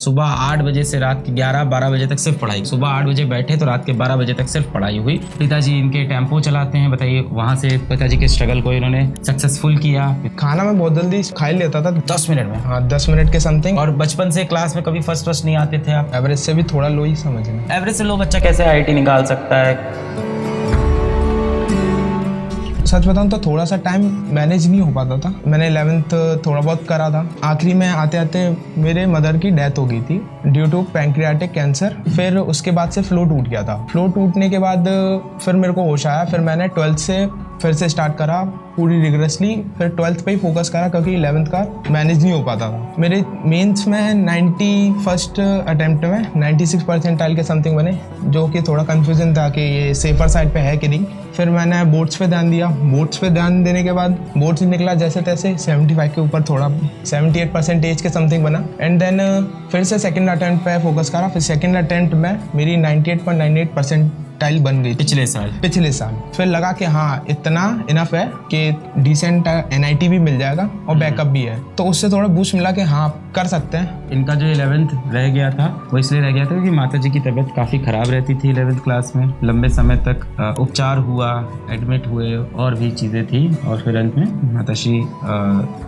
सुबह 8 बजे से रात के 11-12 बजे तक सिर्फ पढ़ाई। सुबह 8 बजे बैठे तो रात के 12 बजे तक सिर्फ पढ़ाई हुई। पिताजी इनके टेम्पो चलाते हैं। बताइए वहाँ से पिताजी के स्ट्रगल को इन्होंने सक्सेसफुल किया। खाना मैं बहुत जल्दी खा ही लेता था 10 मिनट में। हाँ 10 मिनट के समथिंग। और बचपन से क्लास में कभी फर्स्ट नहीं आते थे आप? एवरेज से भी थोड़ा लो ही समझना। एवरेज से लो बच्चा कैसे IIT निकाल सकता है? सच बताऊं तो थोड़ा सा टाइम मैनेज नहीं हो पाता था। मैंने 11th थोड़ा बहुत करा था। आखिरी में आते आते मेरे मदर की डेथ हो गई थी ड्यू टू पैंक्रियाटिक कैंसर। फिर उसके बाद से फ्लो टूट गया था। फ्लो टूटने के बाद फिर मेरे को होश आया। फिर मैंने 12th से फिर से स्टार्ट करा पूरी रिगरसली। फिर 12th पे ही फोकस करा क्योंकि 11th का मैनेज नहीं हो पाता था। मेरे मेंस में 91st अटेम्प्ट में 96 परसेंटाइल के समथिंग बने, जो कि थोड़ा कंफ्यूजन था कि ये सेफर साइड पे है कि नहीं। फिर मैंने बोर्ड्स पे ध्यान दिया। बोर्ड्स पे ध्यान देने के बाद बोर्ड्स निकला जैसे तैसे 75 के ऊपर, थोड़ा 78% के समथिंग बना। एंड देन फिर से सेकंड अटेम्प्ट पे फोकस करा। फिर सेकंड अटेम्प्ट में मेरी 98.98% टाइल बन गई पिछले साल। फिर लगा कि हाँ इतना इनफ है कि डिसेंट NIT भी मिल जाएगा और बैकअप भी है, तो उससे थोड़ा बूस्ट मिला कि हाँ कर सकते हैं। इनका जो 11th रह गया था वो इसलिए रह गया था क्योंकि माताजी की तबीयत काफ़ी ख़राब रहती थी 11th क्लास में। लंबे समय तक उपचार हुआ, एडमिट हुए और भी चीज़ें थी। और फिर अंत में माताश्री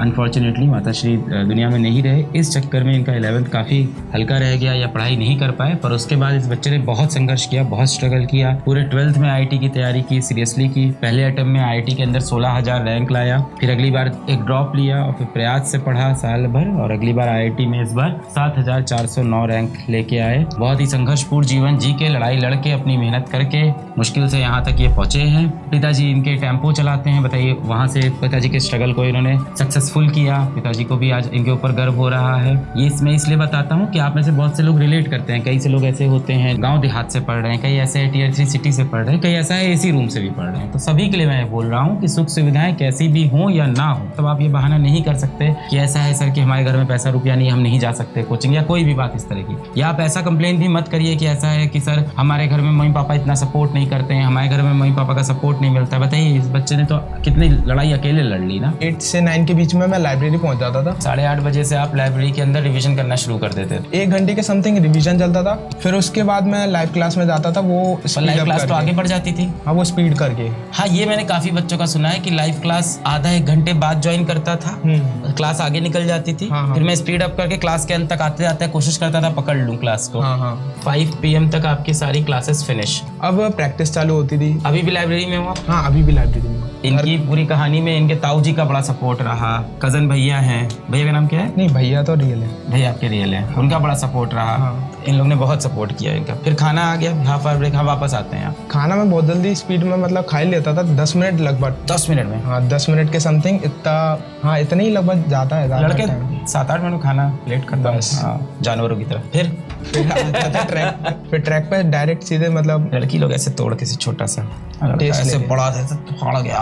अनफॉर्चुनेटली माताश्री दुनिया में नहीं रहे। इस चक्कर में इनका 11th काफ़ी हल्का रह गया या पढ़ाई नहीं कर पाए। पर उसके बाद इस बच्चे ने बहुत संघर्ष किया, बहुत स्ट्रगल किया। पूरे 12th में IIT की तैयारी की, सीरियसली की। पहले अटेम्प्ट में IIT के अंदर 16,000 रैंक लाया। फिर अगली बार एक ड्रॉप लिया और फिर प्रयास से पढ़ा साल भर। और अगली बार IIT में इस बार 7,409 रैंक लेके आए। बहुत ही संघर्षपूर्ण जीवन जी के, लड़ाई लड़के, अपनी मेहनत करके मुश्किल से यहाँ तक ये पहुँचे हैं। पिताजी इनके टेम्पो चलाते हैं। बताइए वहाँ से पिताजी के स्ट्रगल को इन्होंने सक्सेसफुल किया। पिताजी को भी आज इनके ऊपर गर्व हो रहा है। ये मैं इसलिए बताता हूँ कि आप में से बहुत से लोग रिलेट करते हैं। कई से लोग ऐसे होते हैं गाँव देहात से पढ़ रहे हैं, कई ऐसे Tier 3 सिटी से पढ़ रहे हैं, कई ऐसा है AC रूम से भी पढ़ रहे हैं। तो सभी के लिए मैं बोल रहा हूँ कि सुख सुविधाएं कैसी भी हों या ना हो, तब आप ये बहाना नहीं कर सकते कि ऐसा है सर कि हमारे घर में पैसा रुपया नहीं, हम नहीं जा सकते कोचिंग या कोई भी बात इस तरह की। या आप ऐसा कंप्लेन भी मत करिए कि ऐसा है कि सर हमारे घर में मम्मी पापा इतना सपोर्ट नहीं करते हैं, हमारे घर में मम्मी पापा का सपोर्ट नहीं मिलता है। बताइए इस बच्चे ने तो कितनी लड़ाई अकेले लड़ ली ना। 8 से 9 के बीच में मैं लाइब्रेरी पहुंच जाता था। 8:30 बजे से आप लाइब्रेरी के अंदर रिविजन करना शुरू कर देते थे। 1 घंटे के समथिंग रिविजन चलता था। फिर उसके बाद मैं लाइव क्लास में जाता था। वो लाइव क्लास तो आगे बढ़ जाती थी। हाँ वो स्पीड करके। हाँ ये मैंने काफी बच्चों का सुना है कि लाइव क्लास आधा 1 घंटे बाद ज्वाइन करता था, क्लास आगे निकल जाती थी। हाँ। फिर मैं स्पीड अप करके क्लास के अंत तक आते आते कोशिश करता था पकड़ लूं क्लास को। हाँ। 5 PM तक आपकी सारी क्लासेस फिनिश। अब प्रैक्टिस चालू होती थी। अभी भी लाइब्रेरी में हो? हाँ अभी भी लाइब्रेरी में। इनकी पूरी कहानी में इनके ताऊ जी का बड़ा सपोर्ट रहा। कजन भैया हैं, भैया का नाम क्या है? नहीं भैया तो रियल है। भैया आपके रियल है, उनका बड़ा सपोर्ट रहा। हाँ। इन लोग ने बहुत सपोर्ट किया इनका। फिर खाना आ गया, हाफ आवर ब्रेक, हाँ वापस आते हैं आप। खाना मैं बहुत जल्दी स्पीड में मतलब खा ही लेता था 10 मिनट लगभग। 10 मिनट में? हाँ 10 मिनट के समथिंग इतना। हाँ इतना ही लगभग जाता है। लड़के 7-8 मिनट खाना लेट करता बस। हाँ, जानवरों की तरह। फिर ट्रैक पे डायरेक्ट सीधे मतलब लड़की लोग ऐसे तोड़ के छोटा सा टेस्ट ऐसे बड़ा था तो फाड़ गया।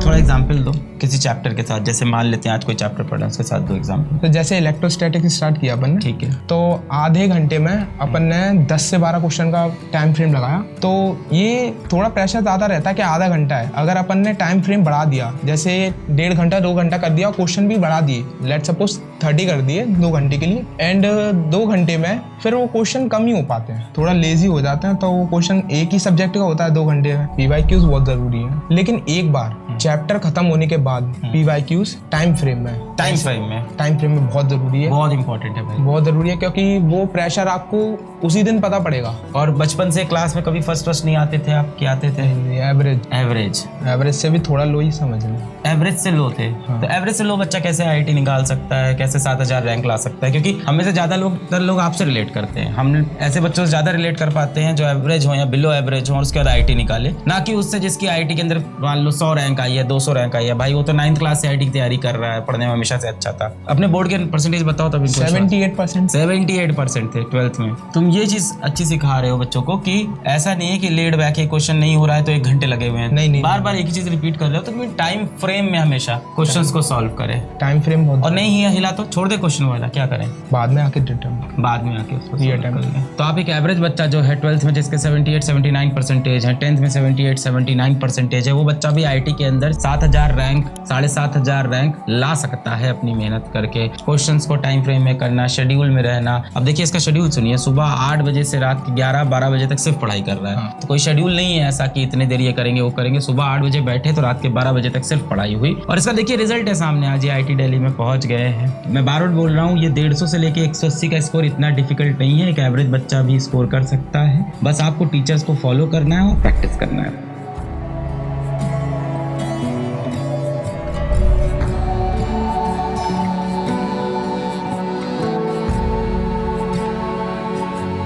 थोड़ा एग्जाम्पल दो किसी चैप्टर के साथ, जैसे मान लेते हैं आज कोई चैप्टर पढ़ा है उसके साथ 2 एग्जाम्पल। तो जैसे इलेक्ट्रोस्टैटिक स्टार्ट किया अपन ने, ठीक है, तो आधे घंटे में अपन ने 10 से 12 क्वेश्चन का टाइम फ्रेम लगाया। तो ये थोड़ा प्रेशर ज़्यादा रहता है कि आधा घंटा है। अगर अपन ने टाइम फ्रेम बढ़ा दिया, जैसे 1.5 घंटा 2 घंटा कर दिया, क्वेश्चन भी बढ़ा दिए, लेट सपोज 30 कर दिए 2 घंटे के लिए, एंड 2 घंटे में फिर वो क्वेश्चन कम ही हो पाते हैं, थोड़ा लेजी हो जाते हैं। तो वो क्वेश्चन एक ही सब्जेक्ट का होता है 2 घंटे में। PYQs बहुत ज़रूरी है, लेकिन एक बार चैप्टर खत्म होने के बाद PYQs टाइम फ्रेम में बहुत जरूरी है। बहुत इंपॉर्टेंट है भाई, बहुत जरूरी है, क्योंकि वो प्रेशर आपको उसी दिन पता पड़ेगा। और बचपन से क्लास में कभी फर्स्ट नहीं आते थे आप? क्या आते थे? एवरेज से भी थोड़ा लो ही समझना। एवरेज से लो थे। हाँ। तो एवरेज से लो बच्चा कैसे IIT निकाल सकता है, कैसे 7,000 रैंक ला सकता है? क्योंकि हमें से ज्यादा लोग आपसे रिलेट करते हैं। हम ऐसे बच्चों से ज्यादा रिलेट कर पाते हैं जो एवरेज हो या बिलो एवरेज हो और उसके बाद IIT निकाले, ना कि उससे जिसकी IIT के अंदर मान लो 100 रैंक आई है, 200 रैंक आई है। भाई वो तो 9th क्लास से IIT की तैयारी कर रहा है, पढ़ने में हमेशा से अच्छा था। अपने बोर्ड के परसेंटेज बताओ तब। 78% थे 12th में। तुम ये चीज अच्छी सिखा रहे हो बच्चों को कि ऐसा नहीं है कि लेट बैक है, क्वेश्चन नहीं हो रहा है तो 1 घंटे लगे हुए हैं। नहीं, बार बार एक ही चीज रिपीट कर रहे हो। तो टाइम फ्रेम में हमेशा क्वेश्चंस को सॉल्व करें। टाइम फ्रेम बहुत। और नहीं हिला तो छोड़ दे क्वेश्चन वाला, क्या करें? बाद में आके उसको तो आप एक एवरेज बच्चा जो है 12th में जिसके 78-79% है, 10th में 78-79% है, वो बच्चा भी IIT के अंदर 7,000 रैंक 7,500 रैंक ला सकता है अपनी मेहनत करके, क्वेश्चंस को टाइम फ्रेम में करना, शेड्यूल में रहना। अब देखिए इसका शेड्यूल सुनिए, सुबह 8 बजे से रात के 11-12 बजे तक सिर्फ पढ़ाई कर रहा है। तो कोई शेड्यूल नहीं है ऐसा कि इतने देर ये करेंगे वो करेंगे। सुबह 8 बजे बैठे तो रात के 12 बजे तक सिर्फ पढ़ाई हुई, और इसका देखिए रिजल्ट है सामने, आज ये IIT दिल्ली में पहुंच गए हैं। मैं बार बार बोल रहा हूँ, ये 150 से लेके 180 का स्कोर इतना डिफिकल्ट नहीं है, एक एवरेज बच्चा भी स्कोर कर सकता है। बस आपको टीचर्स को फॉलो करना है और प्रैक्टिस करना है।